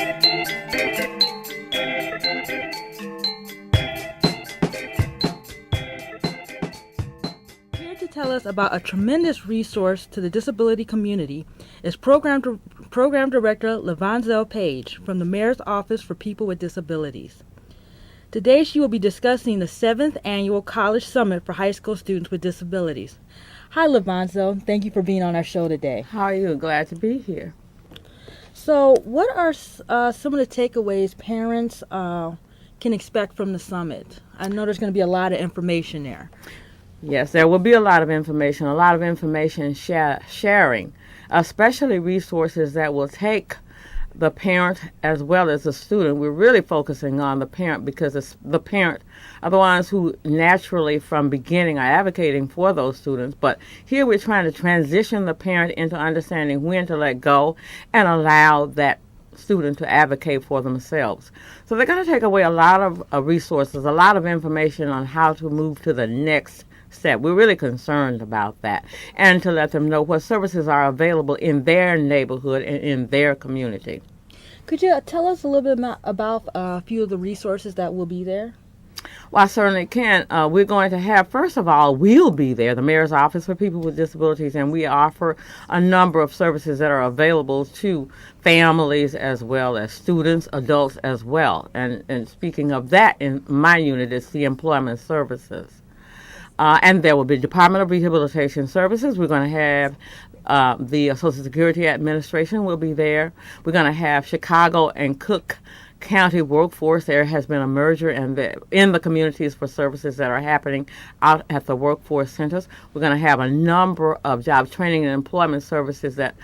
Here to tell us about a tremendous resource to the disability community is Program Director Lavonzell Paige from the Mayor's Office for People with Disabilities. Today she will be discussing the 7th Annual College Summit for High School Students with Disabilities. Hi Lavonzell, thank you for being on our show today. How are you? Glad to be here. So what are some of the takeaways parents can expect from the summit? I know there's going to be a lot of information there. Yes, there will be a lot of information sharing, especially resources that will take the parent as well as the student. We're really focusing on the parent because it's the parent are the ones who naturally from beginning are advocating for those students. But here we're trying to transition the parent into understanding when to let go and allow that student to advocate for themselves. So they're going to take away a lot of resources, a lot of information on how to move to the next step. We're really concerned about that, and to let them know what services are available in their neighborhood and in their community. Could you tell us a little bit about a few of the resources that will be there? Well, I certainly can. We're going to have, first of all, we'll be there, the Mayor's Office for People with Disabilities, and we offer a number of services that are available to families as well as students, adults as well. And speaking of that, in my unit, it's the employment services. And there will be Department of Rehabilitation Services. We're going to have the Social Security Administration will be there. We're going to have Chicago and Cook County workforce. There has been a merger in the communities for services that are happening out at the workforce centers. We're going to have a number of job training and employment services that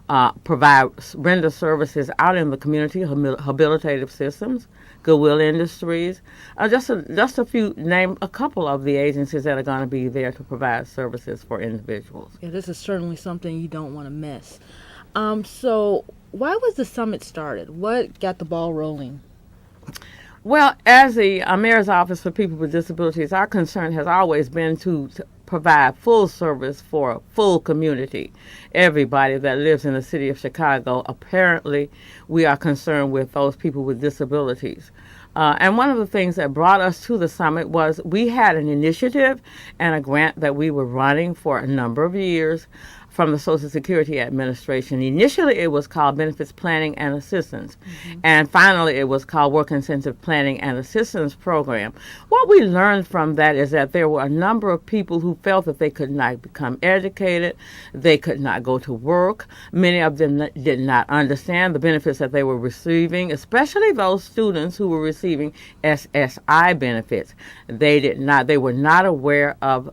render services out in the community, habilitative systems, Goodwill Industries, just a few, name a couple of the agencies that are going to be there to provide services for individuals. Yeah, this is certainly something you don't want to miss. So why was the summit started? What got the ball rolling? Well, as the Mayor's Office for People with Disabilities, our concern has always been to provide full service for a full community, everybody that lives in the city of Chicago. Apparently, we are concerned with those people with disabilities. And one of the things that brought us to the summit was we had an initiative and a grant that we were running for a number of years from the Social Security Administration. Initially, it was called Benefits Planning and Assistance, and finally, it was called Work Incentive Planning and Assistance Program. What we learned from that is that there were a number of people who felt that they could not become educated, they could not go to work. Many of them did not understand the benefits that they were receiving, especially those students who were receiving SSI benefits. They were not aware of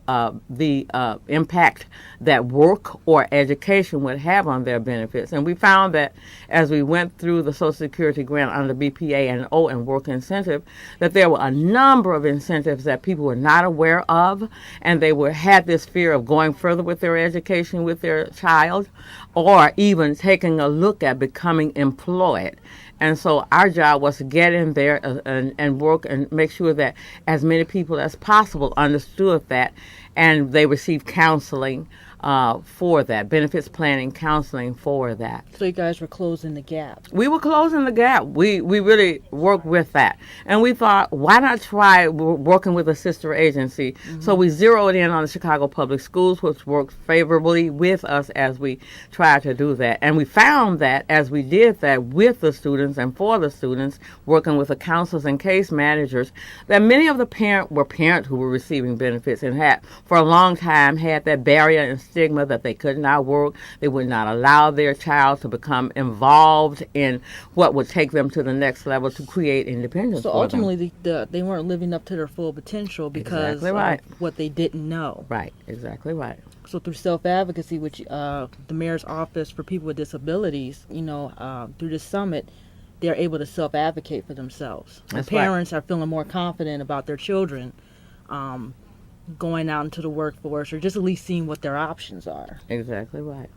the impact that work or education would have on their benefits. And we found that as we went through the Social Security grant under BPA and O and work incentive, that there were a number of incentives that people were not aware of, and they had this fear of going further with their education with their child, or even taking a look at becoming employed. And so our job was to get in there and work and make sure that as many people as possible understood that, and they received counseling for that, benefits planning, counseling for that. So you guys were closing the gap. We were closing the gap. We really worked with that. And we thought, why not try working with a sister agency? So we zeroed in on the Chicago Public Schools, which worked favorably with us as we tried to do that. And we found that as we did that with the students and for the students, working with the counselors and case managers, that many of the parents who were receiving benefits and had for a long time had that barrier and stigma that they could not work. They would not allow their child to become involved in what would take them to the next level to create independence. So ultimately, they weren't living up to their full potential because of what they didn't know. Right, exactly right. So through self-advocacy, which the Mayor's Office for People with Disabilities, through this summit, they're able to self-advocate for themselves. That's parents are feeling more confident about their children going out into the workforce, or just at least seeing what their options are. Exactly right.